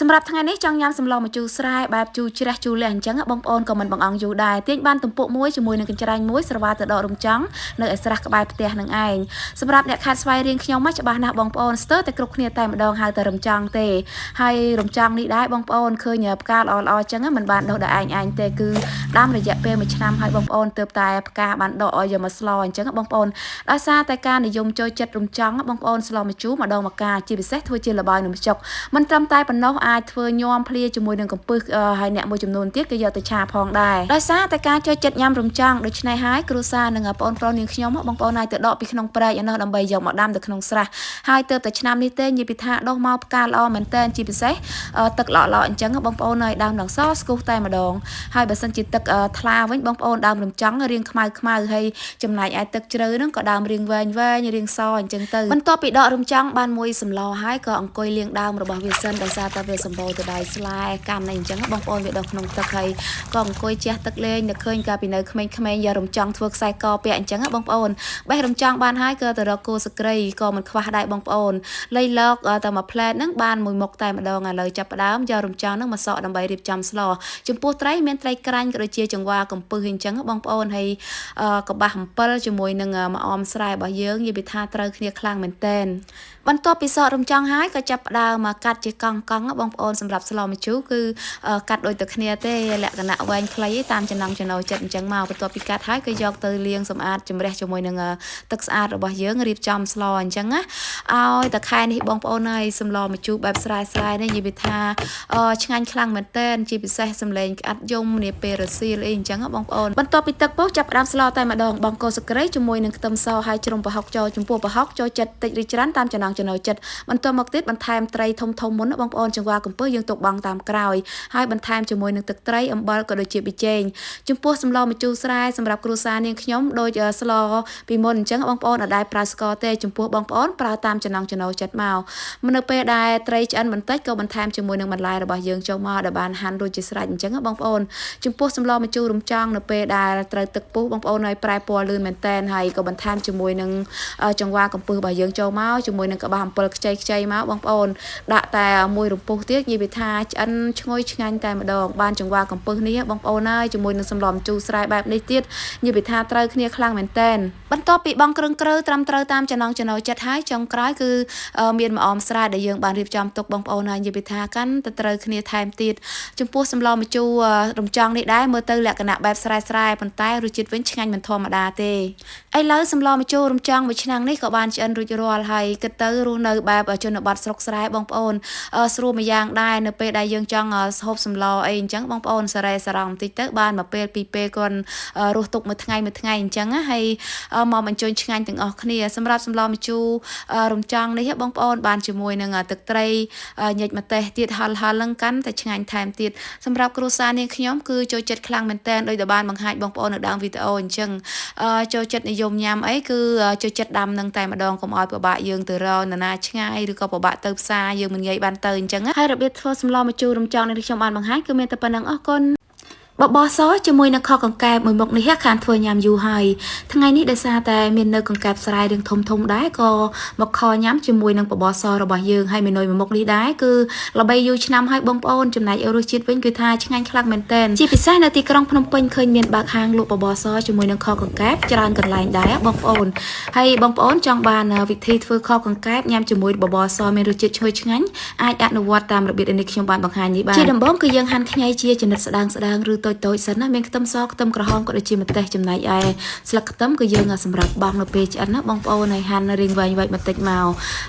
สำหรับทั้งนี้จังยามสำรองมาจูสายแบบจูเชรจูเลียนจังบองปอนก็มันบางอังอยู่ได้เตียงบ้านตุ่มปุมวยจมูกหนึ่งกันจรายมวยสระวาตะดอรุมจังเนื้อสระกบายเตียหนึ่งไอสำหรับเนี่ยขาดสายเรียงขยมมัจบานาบองปอนสเตอร์แต่กรุกเนี่ยแต่มาดองหายแต่รุมจังเตให้รุมจังนี่ได้บองปอนเคยเหยียบการอ่อนจังมันบานดอกได้ไอเตคือดามระยะเปรย์มาชนำให้บองปอนเติบโตกาบานดอกอย่ามาสลอยจังบองปอนอาซาแต่การนิยมโจยจัดรุมจังบองปอนสลอมาจูมาดองมากาจีบิเซทัวจีระบายหนุ่มจกมันจำตายปนนกอายเธอยอมเพลียจมูกหนึ่งกับปึกให้เนี่ยมวยจำนวนเตี้ยก็ยอดแต่ชาพองได้โดยซาแต่การช่วยจัดยำรุมจังโดยในหายกรุซาหนึ่งปอนปอนหนึ่งขยมบางปอนนายเตะดอกปีขนมปลายอันนั้นดำใบยองหมดดำแต่ขนมสระหายเติบแต่ชนามนิเต้นยีปิธาดอกมาการละเหมือนเต้นจีปิเซตึกหล่อจังบางปอนนายดำหลังซอสกูไตมาดองหายแบบสันจิตตึกทลาไว้บางปอนดำรุมจังเรียงขมายให้จำนายไอตึกเจอนั่งก็ดำเรียงเวเรียงซอยจังตื่นมันต่อปีดอกรุมจังบานมวยสำล้อหายก็อังกอยเรียงดำระบายเวสันโดยซาตาเวสมบูรณ์ตัวใดสลายการในจังบางปอนเวดอกขนมตะไคร้ก็อังกอยเจ้าตะเลงเด็กเคยกับปีเนยขมิ้นยารุมจังทวกไซกอเปียจังบางปอนใบรุมจังบานหายก็แต่เราโกสกรีก็มันคว้าได้บางปอนเลยลอกแต่มาแพลนนั่งบานมวยมกแต่มาดองเลยจับดามยารุมจังนั่งมาสอดำใบริบจำสลอจุ่มปูไตรเมนไตรกรันกระเจียจังว่ากับปืนจังบางปอนให้กับบะหัมเปิลจมวยหนึ่งมาออมสลายบ่เยื้องยีบิธาเตอร์เคลียคลางเหมือนเต้นวันต่อปีสอดรุมจังหายก็จับดาวมากัดจีกังบางปอนสำหรับสลอมจูคือกัดโดยตะเคลียเต้แหละกันนะวันคล้ายตามจะนำจะนอยจัดจังมาวันต่อปีกัดหายก็ยอกเตยเลี้ยงสมอาดจมเรจมวยหนึ่งตึกสะอาดบ่เยื้องรีบจำสลอนจังอะเอาแต่ใครนี่บางปอนในสำลอมจูแบบสลายในยีบิธาช่างคลางเหมือนเต้นจีบิเซ่สำเร็จอัดยมเนี่ยเปรซีเองจังบางปอนวันต่อปีตึกโป๊จับดามสลอแต่มาดองบางโกสกรีจมวยหนึ่งตำซอให้จมปะฮอกจอจมปูปะฮอกจอจัดติดริจรันตามจะนำจะนอยจัดมันตัวมักติดมันแทมไตรทมมุนบางปอนจังว่ากับเพื่อยังตกบางตามกลายให้บันแทมจมวยหนึ่งตึกไตรอัมบอลก็โดยจีบิเจงจมปูสำลอมาจูสลายสำหรับครูซาเนียงขยมโดยสลอปีมนจังบางปอนได้ปลาสกอเตจมปูบางปอนปลาตามจะนำจะนอยจัดมามันเปได้ไตรจันมันติดก็บันแทมจมวยหนึ่งมันลายระบายยังเจ้ามาดับบานฮันโดยจีสลายจังบางปอนจมปูสำลอมาจูรุมจังเปได้ไตรตึกปูบางปอนในปลายปัวลื่นเหมือนแตนให้ก็บันแทมจมวยหนึ่งจังว่ากับปืนบายยังเจ้ามาจมวยหนึ่งกับบางเปิลใจมาบางปอนด่าแต่มวยรุมปูเตี้ยยีบิธาอันช่วยงานแต่มาดอกบ้านจังว่ากับปืนนี้บางปอนได้จมวยหนึ่งสำลอมจูสลายแบบนี้เตี้ยยีบิธาไตรขึ้นคลางเหมือนแตนบรรทบปีบางกรึงกระตรำตามจะนองจะนอยจัดให้จังกร้ายคือเมียนมาออมสลายได้ยังบานรีบจำตกบางปอนยีบิธากันแต่ไตรขึ้นไทม์เตี้ยจมปูสำลอมจูรุมจังนี่ได้เมื่อเตยแหลกขณะแบบสลายปันใต้รู้จิตเว้นงานเหมือนธรรมดาเตไอ้เล่าสำลอมจูรุมจังวิชนังนี่ก็บานจันรู้จะรอให้กระเตยรู้ในแบบจนบัดสกสลายบางปอนสรูมายังได้เนเปได้ยังจังฮบสำลอเองจังบางปอนสลายสรองติเตบ้านมาเปปีเปก่อนรู้ตกมาทั้งไงจังให้มอมันจนงานถึงออกเนี่ยสำหรับสำลอมจูรุมจังนี่บางปอนบานจมวยหนึ่งตึกไตรหยัดมาเตะติดฮัลลังกันแต่งานแทมติดสำหรับครูซาเนี่ยขยมคือโจจัดคลังเหมือนแตนโดยแต่บ้านบางหายบางปอนในดังวิดีโอจังโจจัดนิยมยามไอ้คือโจจัดดำหนึ่งแต่มาดองกับออยปะบะยืงตัวเรานานาช่างหรือก็ปะบะเติบซายืงมันใหญ่บานเตินจังให้ระเบียบทัวร์สำรองมาจูรุมจังในที่ชมบ้านบางหายคือเมตตาปนังอ้อคนบอซอจะมวยนักข้อกังแกบมวยมกในเหตุการณ์ทัวร์ยามอยู่ให้ทั้งไงนี่ได้ซาแต่เมียนเนอกังแกบสลายดึงทมได้ก็มกคอย้ำจะมวยนังบอซอระบายยืงให้เมียนเนยมกนี้ได้คือเราไปอยู่ชนำให้บงปอนจำนายเอรูชิตเว้นคือทายช่างคลักเมนเทนจีพิเศษในตีกรองพนมเปญเคยเมียนบากหางลูกบอซอจะมวยนังข้อกังแกบจรานกันลายได้บงปอนให้บงปอนจังบานวิธีทัวร์ข้อกังแกบย้ำจะมวยบอซอเมรูชิตช่วยช่างอาจอนุวัตตามระเบียบในขยมบานบางหานี้บ้างจีดำบ้องคือยังหันขยายเชียจนแสดงหรือโตสันนะเมงต้มซอกต้มกระห้องก็ได้ชิมแต่จำนายไอสลักต้มก็ยังสำหรับบางในเปจอันนั้นบางปอในฮันเรียงไว้มาติดมา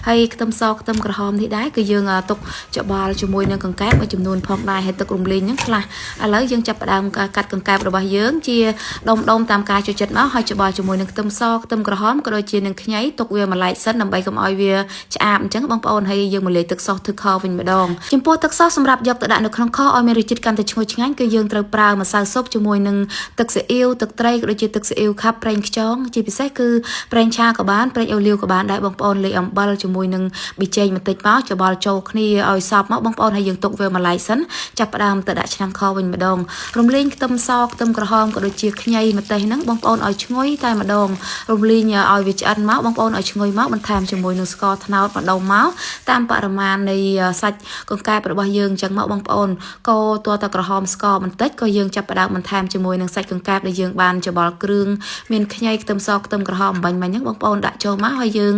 ให้ต้มซอกต้มกระห้องที่ได้ก็ยังตกจะบาลจมวยในกังแกบมาจำนวนพองได้ให้ตกลงเลียนยังคลาอะไรยังจับดามกัดกังแกบระบายเยิ้งเชียดมตามกายจะจัดมาให้จะบาลจมวยในต้มซอกต้มกระห้องก็โดยเชียหนึ่งขยายตกเวียมาไหลเส้นนำใบกับออยเวียจะอาบจังบางปอให้ยังมาเลยตึกซอกตึกคอเป็นมาดองจมปูตึกซอกสำหรับยกตะดานในครั้งข้อออยเมริจิตการแต่ช่วยช่างก็ยังเติบปรา ប្រើម្សៅស៊ុបជាមួយនឹងទឹកស៊ីអ៊ីវទឹកត្រីក៏ដូចជាទឹកស៊ីអ៊ីវខាប់ប្រេងខ្យងជាពិសេសគឺប្រេងឆាក៏បានប្រេងអូលីវក៏បានដែរបងប្អូនលាយអំបិលជាមួយនឹងប៊ីចេងបន្តិចមកច្របល់ចូលគ្នាឲ្យសព្វមកបងប្អូនហើយយើងទុកវាមួយឡែកសិនចាប់ផ្ដើមទៅដាក់ឆ្នាំងខវិញម្ដងរំលីងខ្ទឹមសខ្ទឹមក្រហមក៏ដូចជាខ្ញីម្ទេសហ្នឹងបងប្អូនឲ្យឈ្ងុយតែម្ដងរំលីងឲ្យវាឆ្អិនមកបងប្អូនឲ្យឈ្ងុយមកបន្ថែមជាមួយនឹងស្ករត្នោតម្ដងមកតាមបរិមាណនៃសាច់កង្កែបរបស់យើងអញ្ចឹងមកបងប្អូនកូរតើក្រហមស្ករបន្តិចក៏យើងចាប់ផ្ដើមបន្ថែមជាមួយនឹងសាច់កង្កែបដែលយើងបានច្របល់គ្រឿងមានខ្ញីខ្ទឹមសខ្ទឹមក្រហមបាញ់ហ្នឹងបងប្អូនដាក់ចូលមកហើយយើង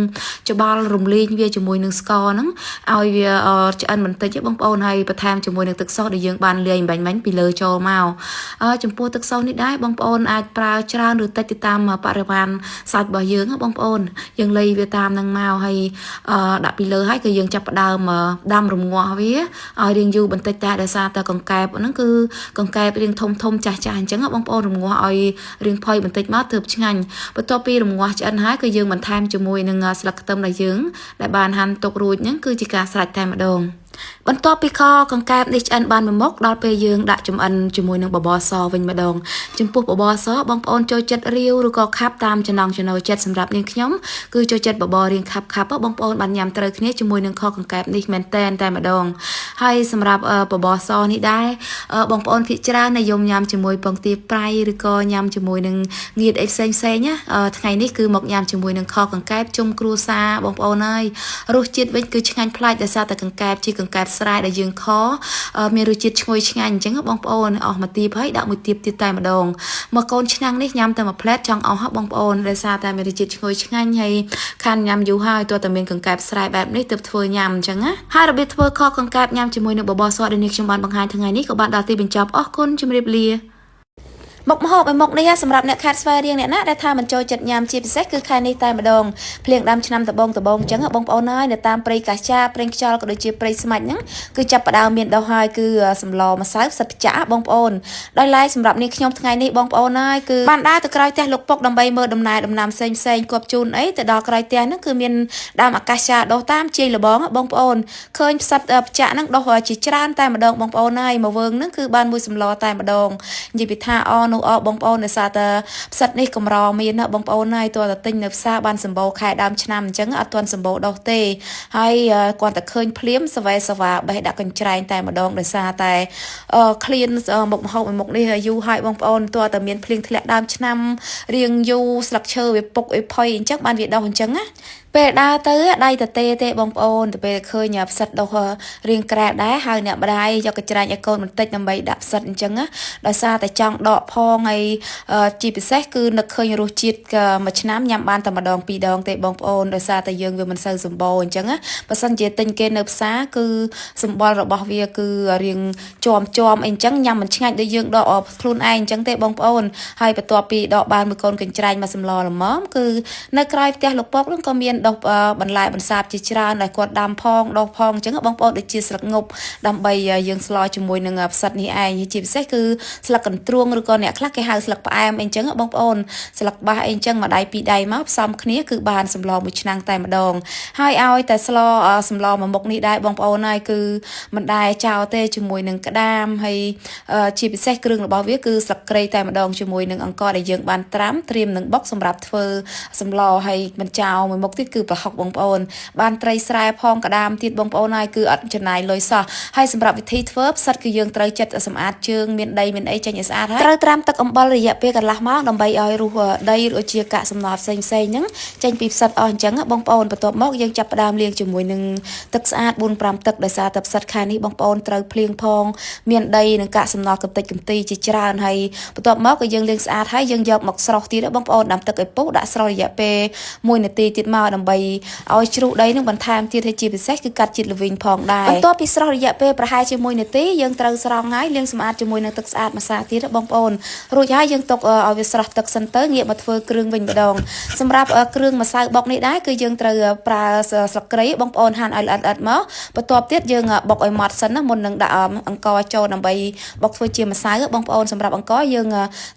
ច្របល់រំលីងវាជាមួយនឹងស្ករហ្នឹងឲ្យវាឆ្អិនបន្តិចបងប្អូនហើយបន្ថែមជាមួយនឹងទឹកស៊ុសដែលយើងបានលាយបាញ់ពីលើចូលមកចំពោះទឹកស៊ុសនេះដែរបងប្អូនអាចប្រើច្រើនឬតិចទៅតាមបរិមាណសាច់របស់យើងបងប្អូនយើងលៃវាតាមនឹងមកហើយដាក់ពីលើហើយគឺយើងចាប់ផ្ដើមដាំរងាស់វាឲ្យរៀងយូរបន្តិចតែដោយសារតែកង្កែបហ្នឹងគឺកង្កែបរៀងធំចាស់អញ្ចឹងបងប្អូនរងាស់ឲ្យរៀងផុយបន្តិចមកទើបឆ្ងាញ់បន្ទាប់ពីរងាស់ឆ្អិនហើយគឺយើងបន្ថែមជាមួយនឹងស្លឹកខ្ទឹមដែលយើងដែលបានហាន់ទុករួចហ្នឹងគឺជាការស្រេចតែម្ដងបន្ទាប់ពីខកង្កែបនេះឆ្អិនបានមួយមុខដល់ពេលយើងដាក់ចំអិនជាមួយនឹងបបរសវិញម្ដងចំពោះបបរសបងប្អូនចូលចិត្តរាវឬក៏ខាប់តាមចំណង់ចំណូលចិត្តសម្រាប់នាងខ្ញុំគឺចូលចិត្តបបររៀងខាប់បងប្អូនបានញ៉ាំត្រូវគ្នាជាមួយនឹងខកង្កែបនេះមែនតែម្ដងហើយសម្រាប់បបរសនេះដែរបងប្អូនភាគច្រើននិយមញ៉ាំជាមួយពងទាប្រៃឬក៏ញ៉ាំជាមួយនឹងងៀតអីផ្សេងណាថ្ងៃនេះគឺមកញ៉ាំជាមួយនឹងខកង្កែបជុំគ្រួសារបងប្អូនហើយរសជាតិវិញគឺឆ្ងាញ់ប្លែកដោយសារតែកង្កែបជាកង្កែបស្រែដែលយើងខមានរសជាតិឈ្ងុយឆ្ងាញ់អញ្ចឹងបងប្អូនអស់មួយទៀបហើយដាក់មួយទៀបទៀតតែម្ដងមកកូនឆ្នាំងនេះញ៉ាំតែមួយផ្លែតចង់អស់បងប្អូនដោយសារតែមានរសជាតិឈ្ងុយឆ្ងាញ់ហើយខានញ៉ាំយូរហើយទោះតែមានកង្កែបស្រែបែបនេះទើបធ្វើញ៉ាំអញ្ចឹងណាហើយរបៀបធ្វើខកង្កែបញ៉ាំជាមួយនឹងបបរសដែលនេះខ្ញុំបានបង្ហាញថ្ងៃនេះក៏បានដល់ទីបញ្ចប់អរគុណជម្រាបលាមុខម្ហូបឲ្យមុខនេះសម្រាប់អ្នកខាត់ស្វាយរៀងអ្នកណាដែលថាមិនចូលចិត្តញ៉ាំជាពិសេសគឺខែនេះតែម្ដងភ្លៀងដាំឆ្នាំដបងអញ្ចឹងបងប្អូនហើយនៅតាមព្រៃកាចាព្រៃខ្យល់ក៏ដូចជាព្រៃស្មាច់ហ្នឹងគឺចាប់ផ្ដើមមានដុះហើយគឺសម្លម្សៅផ្សិតផ្ចាក់បងប្អូនដោយឡែកសម្រាប់នេះខ្ញុំថ្ងៃនេះបងប្អូនហើយគឺបានដើរទៅក្រោយផ្ទះលោកពុកដើម្បីមើលដំណើរដំណាំផ្សេងគប់ជូនអីទៅដល់ក្រោយផ្ទះហ្នឹងគឺមានដើមអាកាសចាដុះតាមជាយលបងបងប្អូនឃើញផ្សិតផ្ចាក់ហ្នឹងដុះជាច្រើនតែម្ដងបងប្អូនហើយមកវើងហ្នឹងគឺបានមួយសម្លតែម្ដងនិយាយពីថាបងប្អូនដោយសារតែផ្សិតនេះកម្រមានណាបងប្អូនហើយតើទិញនៅផ្សារបានសម្បូរខែដើមឆ្នាំអញ្ចឹងអត់ទាន់សម្បូរដុះទេហើយគាត់តែឃើញភ្លាមសវ៉ាបេះដាក់កញ្ច្រែងតែម្ដងដោយសារតែឃ្លានមុខម្ហូបមួយមុខនេះយូរហើយបងប្អូនតើតែមានភ្លៀងធ្លាក់ដើមឆ្នាំរៀងយូរស្លឹកឈើវាពុកអីផុយអញ្ចឹងបានវាដុះអញ្ចឹងណាពេលដើរទៅដៃទេបងប្អូនទៅពេលឃើញផ្សិតដុះរៀងក្រែដែរហើយអ្នកម្ដាយយកកញ្ច្រែងឲ្យកូនបន្តិចដើម្បីដាក់ផ្សិតអញ្ចឹងដោយសារតែចង់ដកផងហើយជាពិសេសគឺនឹកឃើញរសជាតិមួយឆ្នាំញ៉ាំបានតែម្ដងពីរដងទេបងប្អូនដោយសារតែយើងវាមិនសូវសម្បូរអញ្ចឹងបើសិនជាទិញគេនៅផ្សារគឺសម្បល់របស់វាគឺរៀងជាប់អីអញ្ចឹងញ៉ាំមិនឆ្ងាញ់ដូចយើងដកខ្លួនឯងអញ្ចឹងទេបងប្អូនហើយបន្ទាប់ពីដកបានមួយកូនកញ្ច្រែងមកសម្លល្មមគឺនៅក្រោយផ្ទះលោកពុកនឹងក៏មានដុះបន្លែបន្សាបជាច្រើនដែលគាត់ដាំផងដុះផងអញ្ចឹងបងប្អូនដូចជាស្លឹកងប់ដើម្បីយើងស្លជាមួយនឹងផ្សិតនេះឯងជាពិសេសគឺស្លឹកកន្ទ្រួងឬក៏អ្នកខ្លះគេហៅស្លឹកផ្អែមអីអញ្ចឹងបងប្អូនស្លឹកបាសអីអញ្ចឹងមួយដៃពីរដៃមកផ្សំគ្នាគឺបានសម្លមួយឆ្នាំងតែម្ដងហើយឲ្យតែសម្លមួយមុខនេះដែរបងប្អូនហើយគឺមិនដែរចោលទេជាមួយនឹងក្តាមហើយជាពិសេសគ្រឿងរបស់វាគឺស្លឹកគ្រៃតែម្ដងជាមួយនឹងអង្ករដែលយើងបានត្រាំត្រៀមនឹងបុកសម្រាប់ធ្វើសម្លហើយមិនចោលមួយមុខទៀតគឺប្រហុកបងប្អូនបានត្រីស្រែផងក្តាមទៀតបងប្អូនហើយគឺអត់ចំណាយលុយសោះហើយសម្រាប់វិធីធ្វើផ្សិតគឺយើងត្រូវចិត្តសម្អាតជើងមានដីមានអីចេញឲ្យស្អាតហើយត្រូវត្រាំទឹកអំបិលរយៈពេលកន្លះម៉ោងដើម្បីឲ្យរុះដីឬជាកាកសំណល់ផ្សេងហ្នឹងចេញពីផ្សិតអស់អញ្ចឹងបងប្អូនបន្ទាប់មកយើងចាប់ផ្ដើមលាងជាមួយនឹងទឹកស្អាត 4-5 ទឹកដោយសារតែផ្សិតខែនេះបងប្អូនត្រូវភ្លៀងផងមានដីនិងកាកសំណល់កំតិចកំទីជាច្រើនហើយបន្ទាប់មកក៏យើងលាងស្អាតហើយយើងយកមកស្រុះទៀតបងប្អូនដាំទឹកឲ្យពុះដាក់ស្រុះរយៈពេល1នាទីទៀតមកដើម្បីឲ្យជ្រុះដីនឹងបន្ថែមទៀតឲ្យជាពិសេសគឺកាត់ជាតិល្វីងផងដែរបន្ទាប់ពីស្រស់រយៈពេលប្រហែលជា1នាទីយើងត្រូវស្រង់ហើយលាងសម្អាតជាមួយនឹងទឹកស្អាតម្សៅទៀតបងប្អូនរួចហើយយើងទុកឲ្យវាស្រស់ទឹកសិនទៅងាកមកធ្វើគ្រឿងវិញម្ដងសម្រាប់គ្រឿងម្សៅបុកនេះដែរគឺយើងត្រូវប្រើស្លឹកគ្រៃបងប្អូនហាន់ឲ្យល្អិតមកបន្ទាប់ទៀតយើងបុកឲ្យម៉ត់សិនណាមុននឹងដាក់អង្ករចូលដើម្បីបុកធ្វើជាម្សៅបងប្អូនសម្រាប់អង្ករយើង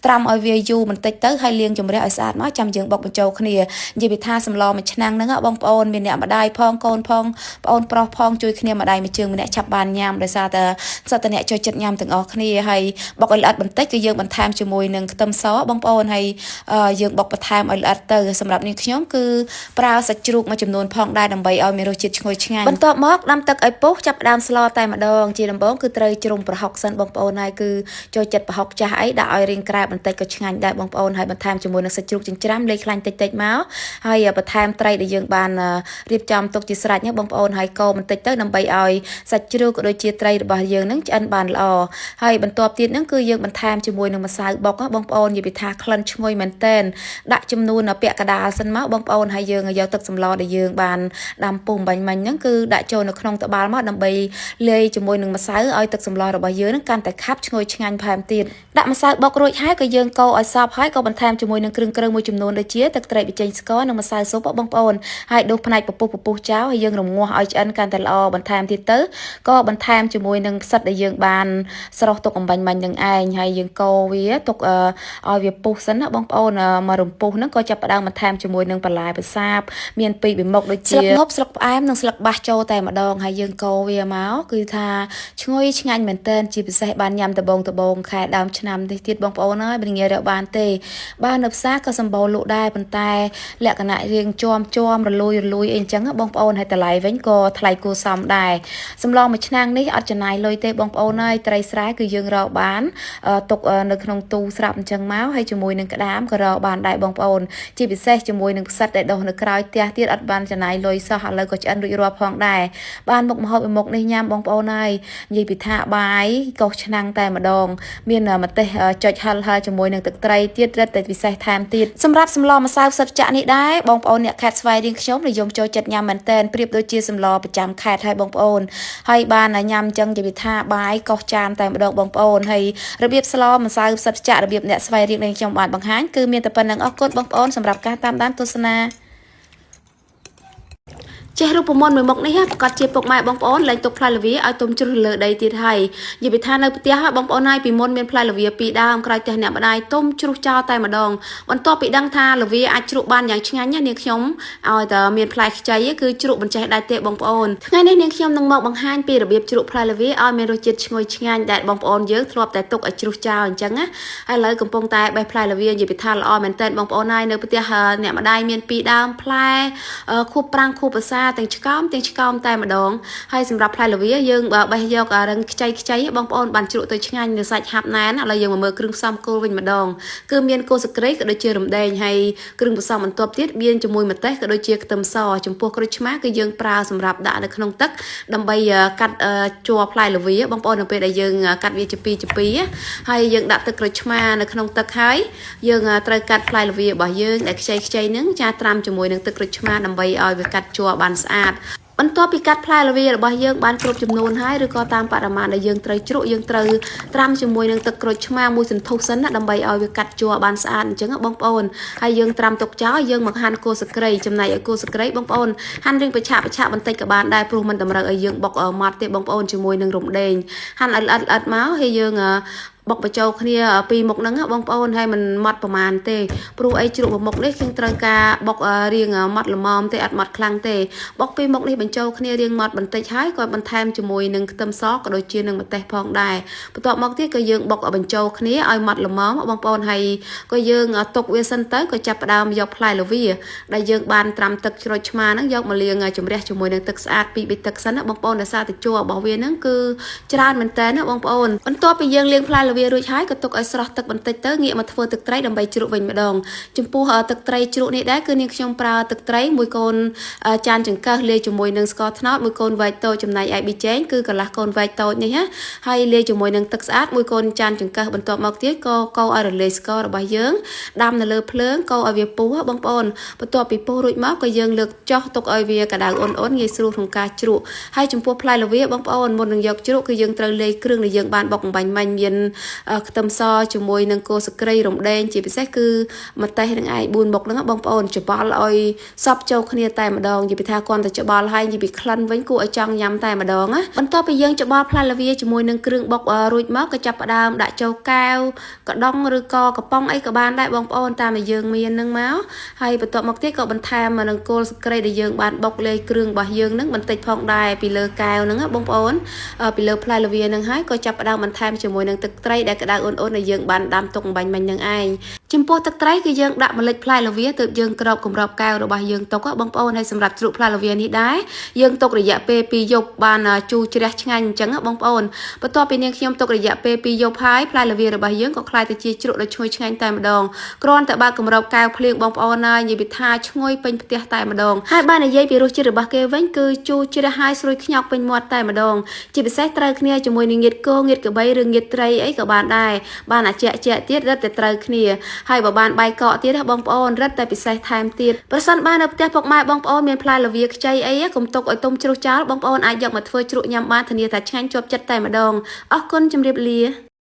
ត្រាំឲ្យវាយូរបន្តិចទៅហើយលាងជម្រះឲ្យស្អាតមកចាំយើងបុកបញ្ចូលគ្នានិយាយពីថាសម្លមួយឆ្នាំ ងហ្នឹងបងប្អូនមានអ្នកម្ដាយផងកូនផងបងអូនប្រុសផងជួយគ្នាម្ដាយមួយជើងម្នាក់ឆាប់បានញ៉ាំដោយសារតែសត្វតអ្នកចូលចិត្តញ៉ាំទាំងអស់គ្នាហើយបុកឲ្យល្អិតបន្តិចគឺយើងបន្ថែមជាមួយនឹងខ្ទឹមសបងប្អូនហើយយើងបុកបន្ថែមឲ្យល្អិតទៅសម្រាប់នាងខ្ញុំគឺប្រើសាច់ជ្រូកមួយចំនួនផងដែរដើម្បីឲ្យមានរសជាតិឈ្ងុយឆ្ងាញ់បន្ទាប់មកដាំទឹកឲ្យពុះចាប់ផ្ដើមស្លតែម្ដងជាដំបូងគឺត្រូវជ្រុំប្រហុកសិនបងប្អូនហើយគឺចូលចិត្តប្រហុកចាស់អីដាក់ឲ្យរាងក្រៅបន្តិចក៏ឆ្ងាញ់ដែរបងប្អូនហើយបន្ថែមជាមួយនឹងសាច់ជ្រូកចិញ្ច្រាំលេខខ្លាញ់តិចមកហើយបន្ថែមត្រីដែលយើងបានរៀបចំទុកជាស្រេចណាបងប្អូនហើយកូរបន្តិចទៅដើម្បីឲ្យសាច់ជ្រូកក៏ដូចជាត្រីរបស់យើងនឹងឆ្អិនបានល្អហើយបន្ទាប់ទៀតហ្នឹងគឺយើងបន្ថែមជាមួយនឹងម្សៅបុកបងប្អូននិយាយថាក្លិនឈ្ងុយមែនតែនដាក់ចំនួនពាក់កដាលសិនមកបងប្អូនហើយយើងយកទឹកសម្លដែលយើងបានដាំពុះបាញ់មិញហ្នឹងគឺដាក់ចូលនៅក្នុងត្បាល់មកដើម្បីលាយជាមួយនឹងម្សៅឲ្យទឹកសម្លរបស់យើងហ្នឹងកាន់តែខាប់ឈ្ងុយឆ្ងាញ់ផែមទៀតដាក់ម្សៅបុករួចហើយក៏យើងកូរឲ្យសព្វហើយក៏បន្ថែមជាមួយនឹងគ្រឿងមួយចំនួនដូចជាទឹកត្រីប៊ីចេងស្ករនិងម្សៅស៊ុបបងប្អូនហើយដួសផ្នែកពពុះចោលហើយយើងរងាស់ឲ្យឆ្អិនកាន់តែល្អបន្ថែមទៀតទៅក៏បន្ថែមជាមួយនឹងផ្សិតដែលយើងបានស្រុះទុកអំបញ្ញមិញនឹងឯងហើយយើងកូរវាទុកឲ្យវាពុះសិនណាបងប្អូនមករំពុះហ្នឹងក៏ចាប់ផ្ដើមបន្ថែមជាមួយនឹងបន្លែភាសាបមានពីរវិមុខដូចជាស្លឹកងប់ស្លឹកផ្អែមនិងស្លឹកបាសចូលតែម្ដងហើយយើងកូរវាមកគឺថាឈ្ងុយឆ្ងាញ់មែនតើជាពិសេសបានញ៉ាំដបងខែដើមឆ្នាំនេះទៀតបងប្អូនហើយមិនងាយរកបានទេបាននៅផ្សារក៏សម្បូរលក់ដែរប៉ុន្តែលក្ខណៈរាងជាំរលួយអីអញ្ចឹងបងប្អូនហើយតម្លៃវិញក៏ថ្លៃគួរសមដែរសម្លមួយឆ្នាំងនេះអត់ចំណាយលុយទេបងប្អូនហើយត្រីស្រែគឺយើងរកបានទុកនៅក្នុងទូស្រាប់អញ្ចឹងមកហើយជាមួយនឹងក្តាមក៏រកបានដែរបងប្អូនជាពិសេសជាមួយនឹងផ្សិតដែលដុះនៅក្រោយផ្ទះទៀតអត់បានចំណាយលុយសោះឥឡូវក៏ឆ្អិនរួចរាល់ផងដែរបានមុខម្ហូបមួយមុខនេះញ៉ាំបងប្អូនហើយនិយាយពីថាបាយកោសឆ្នាំងតែម្ដងមានម្ទេសចុចហិលជាមួយនឹងទឹកត្រីទៀតរឹតតែពិសេសថែមទៀតសម្រាប់សម្លម្សៅផ្សិតចាក់នេះដែរបងប្អូនអ្នកខេត្តស្វាយរៀងខ្ញុំនិយមចូលចិត្តញ៉ាំមែនតែនប្រៀបដូចជាសម្លប្រចាំខេត្តហើយបងប្អូនហើយបានញ៉ាំអញ្ចឹងនិយាយថាបាយកោសចានតែម្ដងបងប្អូនហើយរបៀបស្លម្សៅផ្សិតចាក់របៀបអ្នកស្វាយរៀងខ្ញុំបានបង្ហាញគឺមានតែប៉ុណ្្នឹងអរគុណបងប្អូនសម្រាប់ការតាមដានទស្សនាចេះរូបមន្តមួយមុខនេះប្រកាសជាពុកម៉ែបងប្អូនលែងទុកផ្លែល្វាឲ្យទុំជ្រុះលើដីទៀតហើយនិយាយថានៅផ្ទះបងប្អូនហើយពីមុនមានផ្លែល្វា2ដើមក្រោយផ្ទះអ្នកម្ដាយទុំជ្រុះចោលតែម្ដងបន្ទាប់ពីដឹងថាល្វាអាចជ្រក់បានយ៉ាងឆ្ងាញ់នាងខ្ញុំឲ្យតែមានផ្លែខ្ចីគឺជ្រក់បញ្ចេះដែរទេបងប្អូនថ្ងៃនេះនាងខ្ញុំនឹងមកបង្ហាញពីរបៀបជ្រក់ផ្លែល្វាឲ្យមានរសជាតិឈ្ងុយឆ្ងាញ់ដែលបងប្អូនយើងធ្លាប់តែទុកឲ្យជ្រុះចោលអញ្ចឹងណាឥឡូវកំពុងតែបេះផ្លែល្វានិយាយថាល្អមែនតើបងប្អូនហើយនៅផ្ទះអ្នកម្ដាយមាន2ដើមផ្លែខួបប្រាំងខួបភាសាទាំងឆ្កោមតែម្ដងហើយសម្រាប់ផ្លែល្វាយើងបេះយករឹងខ្ចីបងប្អូនបានជ្រក់ទៅឆ្ងាញ់នៅសាច់ហាប់ណែនឥឡូវយើងមកមើលគ្រឿងផ្សំគោលវិញម្ដងគឺមានគល់ស្ក្រៃក៏ដូចជារំដេងហើយគ្រឿងផ្សំបន្ទាប់ទៀតមានជាមួយម្ទេសក៏ដូចជាខ្ទឹមសចំពោះក្រូចឆ្មាគឺយើងប្រើសម្រាប់ដាក់នៅក្នុងទឹកដើម្បីកាត់ជ័រផ្លែល្វាបងប្អូននៅពេលដែលយើងកាត់វាជាពីរហើយយើងដាក់ទឹកក្រូចឆ្មានៅក្នុងទឹកហើយយើងត្រូវកាត់ផ្លែល្វារបស់យើងដែលខ្ចីហ្នឹងចាត្រាំជាមួយនឹងទឹកក្រូចឆ្មាដើម្បីឲ្យវាកាត់ជ័របានស្អាតបន្ទាប់ពីកាត់ផ្លែល្វារបស់យើងបានគ្រប់ចំនួនហើយឬក៏តាមបរិមាណដែលយើងត្រូវជ្រក់យើងត្រូវត្រាំជាមួយនឹងទឹកក្រូចឆ្មាមួយសន្ទុះសិនណាដើម្បីឲ្យវាកាត់ជ័របានស្អាតអញ្ចឹងបងប្អូនហើយយើងត្រាំទុកចោលយើងមកហាន់គល់ស្ក្រៃចំណែកឲ្យគល់ស្ក្រៃបងប្អូនហាន់រៀងបច្ឆាបន្តិចក៏បានដែរព្រោះมันតម្រូវឲ្យយើងបុកម៉ត់ទេបងប្អូនជាមួយនឹងរំដេងហាន់ល្អិតមកហើយយើងបុកបញ្ចូលគ្នាពីមុខហ្នឹងបងប្អូនហើយមិនម៉ត់ប្រមាណទេព្រោះអីជ្រក់មុខនេះខ្ញុំត្រូវការបុករៀងម៉ត់ល្មមទេអត់ម៉ត់ខ្លាំងទេបុកពីមុខនេះបញ្ចូលគ្នារៀងម៉ត់បន្តិចហើយក៏បន្ថែមជាមួយនឹងខ្ទឹមសក៏ដូចជានឹងម្ទេសផងដែរបន្ទាប់មកទៀតក៏យើងបុកបញ្ចូលគ្នាឲ្យម៉ត់ល្មមបងប្អូនហើយក៏យើងទុកវាសិនទៅក៏ចាប់ផ្ដើមយកផ្លែល្វាដែលយើងបានត្រាំទឹកជ្រោចឆ្មាហ្នឹងយកមកលាងជំរះជាមួយនឹងទឹកស្អាត2 3ទឹកសិនណាបងប្អូនដោយសារតែជ័ររបស់វាហ្នឹងគឺច្រើនមែនតើណាបងប្អូនបន្ទាប់ពីយើងលាងផ្លែល្វារួចហើយក៏ទុកឲ្យស្រស់ទឹកបន្តិចទៅងាកមកធ្វើទឹកត្រីដើម្បីជ្រក់វិញម្ដងចំពោះទឹកត្រីជ្រក់នេះដែរគឺនាងខ្ញុំប្រើទឹកត្រីមួយកូនចានចង្កឹះលាយជាមួយនឹងស្ករត្នោតមួយកូនវែកតូចចំណែកឯប៊ីចេងគឺកន្លះកូនវែកតូចនេះណាហើយលាយជាមួយនឹងទឹកស្អាតមួយកូនចានចង្កឹះបន្ទាប់មកទៀតក៏កូរឲ្យរលាយស្កររបស់យើងដាំនៅលើភ្លើងកូរឲ្យវាពុះបងប្អូនបន្ទាប់ពីពុះរួចមកក៏យើងលើកចុះទុកឲ្យវាក្តៅអ៊ុនងាយស្រួលក្នុងការជ្រក់ហើយចំពោះផ្លែល្វាបងប្អូនមុននឹងយកជ្រក់គឺយើងត្រូវលាយគ្រឿងដែលយើងបានបុកបំបាញ់មាញ់មាន ខ្ទឹមសជាមួយនឹងគល់ស្គ្រៃរំដេងជាពិសេសគឺម្ទេសនឹងឯង4មុខហ្នឹងបងប្អូនច្បល់ឲ្យសពចូលគ្នាតែម្ដងនិយាយពីថាគាត់តែច្បល់ហើយនិយាយពីក្លិនវិញគួរឲ្យចង់ញ៉ាំតែម្ដងណាបន្ទាប់ពីយើងច្បល់ផ្លែល្វាជាមួយនឹងគ្រឿងបុករួចមកក៏ចាប់ផ្ដើមដាក់ចូលកែវកដុងឬក៏កំប៉ុងអីក៏បានដែរបងប្អូនតាមដែលយើងមានហ្នឹងមកហើយបន្ទាប់មកទៀតក៏បន្ថែមនឹងគល់ស្គ្រៃដែលយើងបានបុកលាយគ្រឿងរបស់យើងហ្នឹងបន្តិចផងដែរពីលើកែវហ្នឹងបងប្អូនពីលើផ្លែល្វាហ្នឹងហើយក៏ចាប់ផ្ដើមបន្ថែមជាមួយនឹងទឹកត្រីដែលក្តៅអ៊ុនៗដែលយើងបានដាំទុកបាញ់មិញហ្នឹងឯងចំពោះទឹកត្រីគឺយើងដាក់ម្លិចផ្លែល្វាទើបយើងក្របគម្របកែវរបស់យើងទុកបងប្អូនហើយសម្រាប់ជ្រក់ផ្លែល្វានេះដែរយើងទុករយៈពេល2យប់បានជូរជ្រះឆ្ងាញ់អញ្ចឹងបងប្អូនបន្ទាប់ពីនាងខ្ញុំទុករយៈពេល2យប់ហើយផ្លែល្វារបស់យើងក៏ក្លាយទៅជាជ្រក់ដ៏ឈ្ងុយឆ្ងាញ់តែម្ដងគ្រាន់តែបើកគម្របកែវភ្លៀងបងប្អូនហើយនិយាយពីថាឈ្ងុយពេញផ្ទះតែម្ដងហើយបាននិយាយពីរសជាតិរបស់គេវិញគឺជូរជ្រះហើយស្រួយខ្ញក់ពេញមាត់តែម្ដងជាពិសេសត្រូវគ្នាជាមួយនឹងងៀតគោងៀតក្របីឬងៀតត្រីអីក៏បានដែរបានអាជាក់ទៀតរឹតតែត្រូវគ្នាហើយបើបានបាយកកទៀតបងប្អូនរឹតតែពិសេសថែមទៀតប្រសិនបាននៅផ្ទះពុកម៉ែបងប្អូនមានផ្លែល្វាខ្ចីអីកុំទុកឲ្យទុំជ្រុះចោលបងប្អូនអាចយកមកធ្វើជ្រក់ញ៉ាំបានធានាថាឆ្ងាញ់ជាប់ចិត្តតែម្ដងអរគុណជម្រាបលា